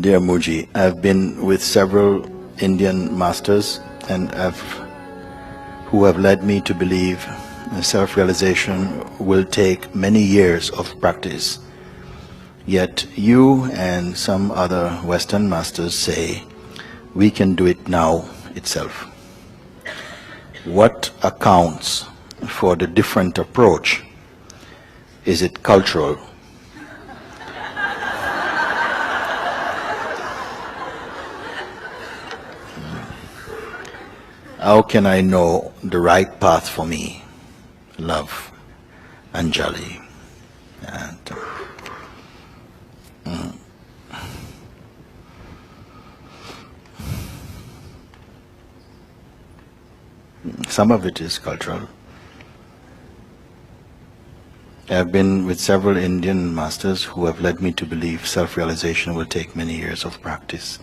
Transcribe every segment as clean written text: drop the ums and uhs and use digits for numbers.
Dear Mooji, I've been with several Indian masters and who have led me to believe self-realization will take many years of practice. Yet you and some other Western masters say we can do it now itself. What accounts for the different approach? Is it cultural? How can I know the right path for me? Love, Anjali. And, some of it is cultural. I've been with several Indian masters who have led me to believe self-realization will take many years of practice.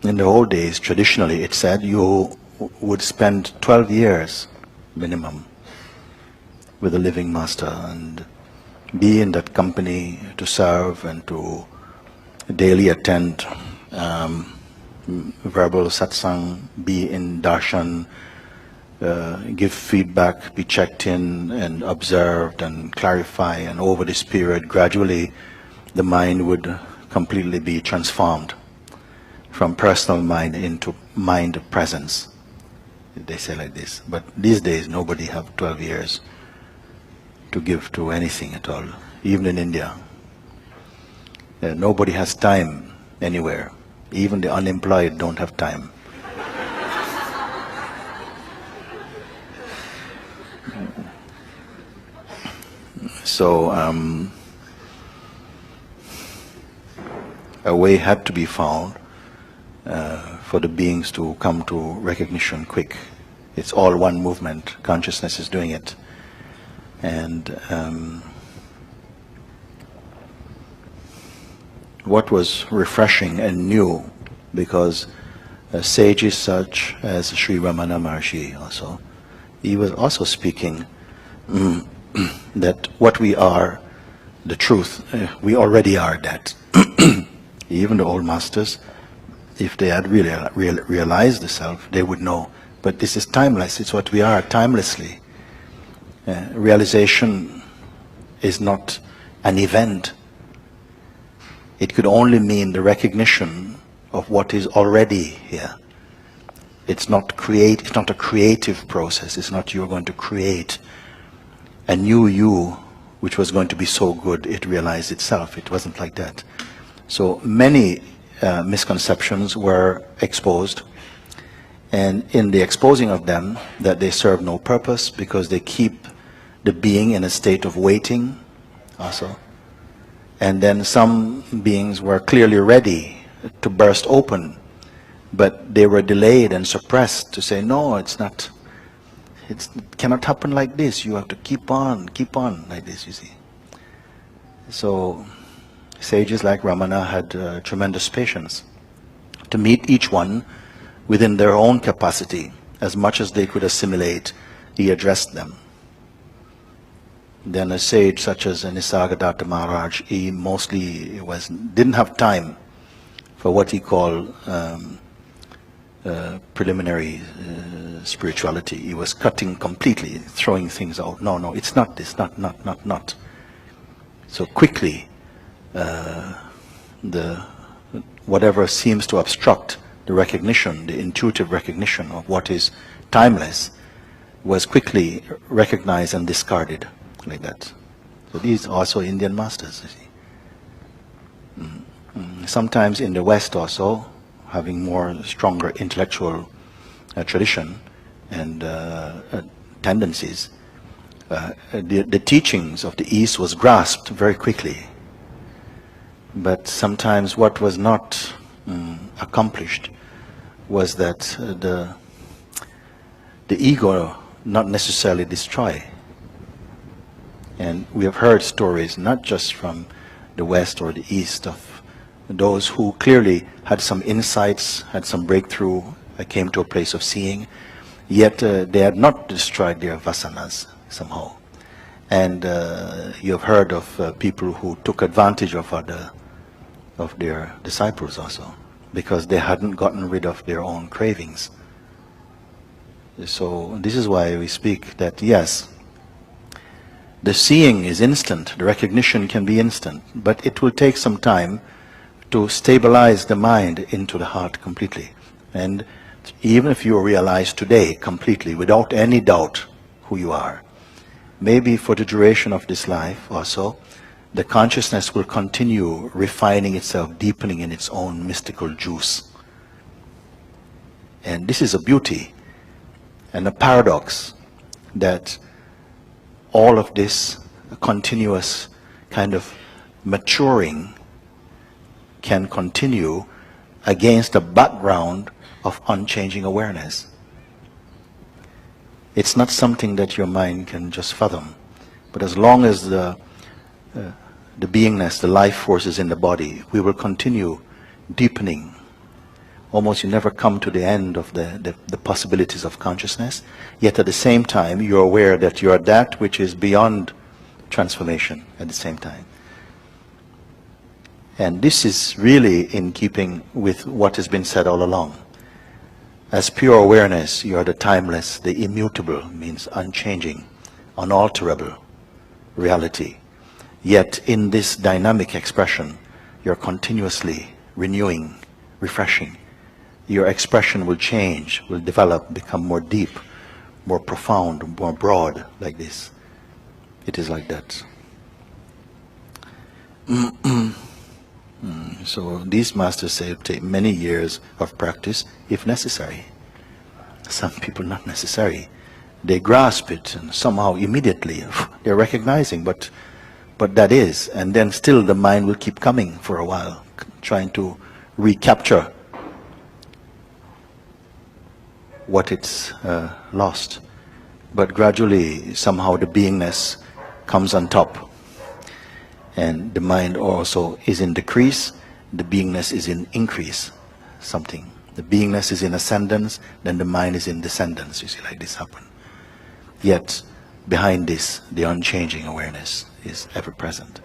In the old days, traditionally, it said you would spend 12 years minimum with a living master and be in that company to serve and to daily attend verbal satsang, be in darshan, give feedback, be checked in and observed and clarify, and over this period gradually the mind would completely be transformed from personal mind into mind presence. They say like this. But these days nobody have 12 years to give to anything at all, even in India. Nobody has time anywhere. Even the unemployed don't have time. So a way had to be found for the beings to come to recognition quick. It's all one movement. Consciousness is doing it. And what was refreshing and new, because sages such as Sri Ramana Maharshi also, he was also speaking that what we are, the truth, we already are that. Even the old masters, if they had really realized the self, they would know. But this is timeless. It's what we are, timelessly. Realization is not an event. It could only mean the recognition of what is already here. It's not a creative process. It's not you're going to create a new you, which was going to be so good it realized itself. It wasn't like that. So many misconceptions were exposed, and in the exposing of them, that they serve no purpose because they keep the being in a state of waiting also. And then some beings were clearly ready to burst open, but they were delayed and suppressed to say, no, it cannot happen like this. You have to keep on like this, you see. So sages like Ramana had tremendous patience to meet each one within their own capacity. As much as they could assimilate, he addressed them. Then a sage such as Nisargadatta Maharaj, he mostly didn't have time for what he called preliminary spirituality. He was cutting completely, throwing things out. No, it's not this, not. So quickly, whatever seems to obstruct the recognition, the intuitive recognition of what is timeless, was quickly recognized and discarded like that. So these are also Indian masters, you see. Sometimes in the West also, having more stronger intellectual tradition and tendencies, the teachings of the East was grasped very quickly. But sometimes what was not accomplished was that the ego not necessarily destroy. And we have heard stories not just from the West or the East of those who clearly had some insights, had some breakthrough, came to a place of seeing, yet they had not destroyed their vasanas somehow. And you've heard of people who took advantage of their disciples also, because they hadn't gotten rid of their own cravings. So this is why we speak that, yes, the seeing is instant, the recognition can be instant, but it will take some time to stabilize the mind into the heart completely. And even if you realize today completely, without any doubt, who you are, maybe for the duration of this life also, the consciousness will continue refining itself, deepening in its own mystical juice. And this is a beauty and a paradox, that all of this continuous kind of maturing can continue against a background of unchanging awareness. It's not something that your mind can just fathom. But as long as the beingness, the life force is in the body, we will continue deepening. Almost you never come to the end of the possibilities of consciousness, yet at the same time you're aware that you are that which is beyond transformation at the same time. And this is really in keeping with what has been said all along. As pure awareness, you are the timeless, the immutable, means unchanging, unalterable reality. Yet in this dynamic expression, you're continuously renewing, refreshing. Your expression will change, will develop, become more deep, more profound, more broad, like this. It is like that. So these masters say it take many years of practice, if necessary. Some people not necessary. They grasp it and somehow immediately they're recognizing, but that is, and then still the mind will keep coming for a while, trying to recapture what it's lost. But gradually, somehow the beingness comes on top. And the mind also is in decrease, the beingness is in increase, something. The beingness is in ascendance, then the mind is in descendance, you see, like this happen. Yet, behind this, the unchanging awareness is ever present.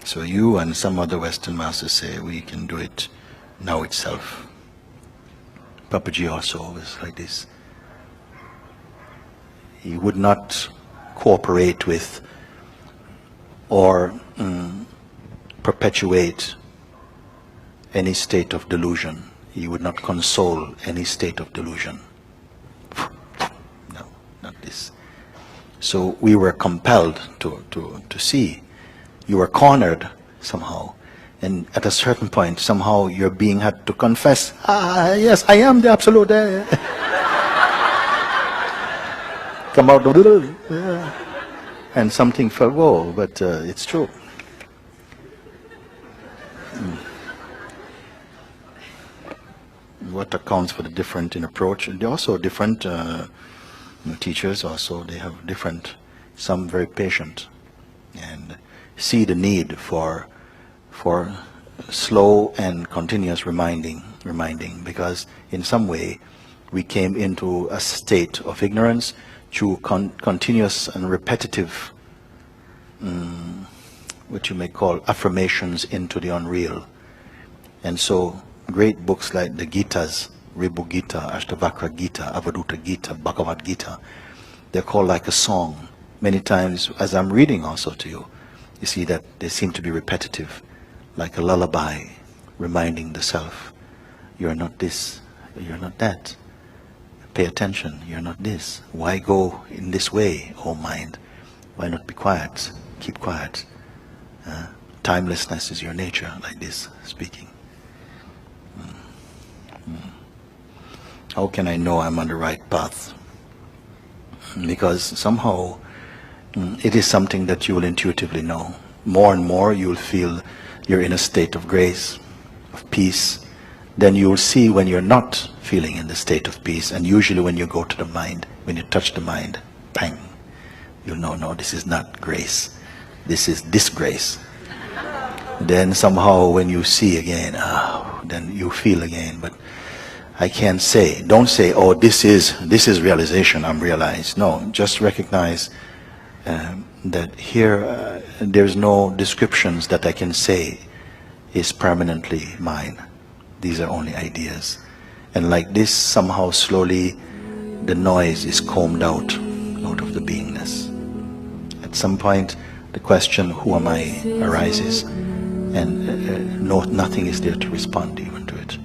So you and some other Western masters say we can do it now itself. Papaji also was like this. He would not cooperate with or perpetuate any state of delusion. He would not console any state of delusion. No, not this. So we were compelled to see. You were cornered somehow. And at a certain point, somehow your being had to confess, yes, I am the Absolute. Come out, and something fell, whoa, but it's true. What accounts for the different in approach? And also different teachers also, they have different, some very patient, and see the need for slow and continuous reminding, because in some way we came into a state of ignorance through continuous and repetitive, what you may call affirmations into the unreal. And so great books like the Gitas, Ribu Gita, Ashtavakra Gita, Avaduta Gita, Bhagavad Gita, they're called like a song. Many times as I'm reading also to you, you see that they seem to be repetitive, like a lullaby, reminding the self, you're not this, you're not that. Pay attention, you're not this. Why go in this way, O mind? Why not be quiet? Keep quiet. Timelessness is your nature, like this, speaking. How can I know I'm on the right path? Because somehow it is something that you will intuitively know. More and more you will feel you're in a state of grace, of peace. Then you will see when you're not feeling in the state of peace, and usually when you go to the mind, when you touch the mind, bang, you'll know, no, this is not grace, this is disgrace. Then somehow when you see again, then you feel again, but I can't say. Don't say, oh, this is realization, I'm realized. No, just recognize that here there's no descriptions that I can say is permanently mine. These are only ideas. And like this, somehow slowly the noise is combed out of the beingness. At some point, the question, who am I, arises, and nothing is there to respond even to it.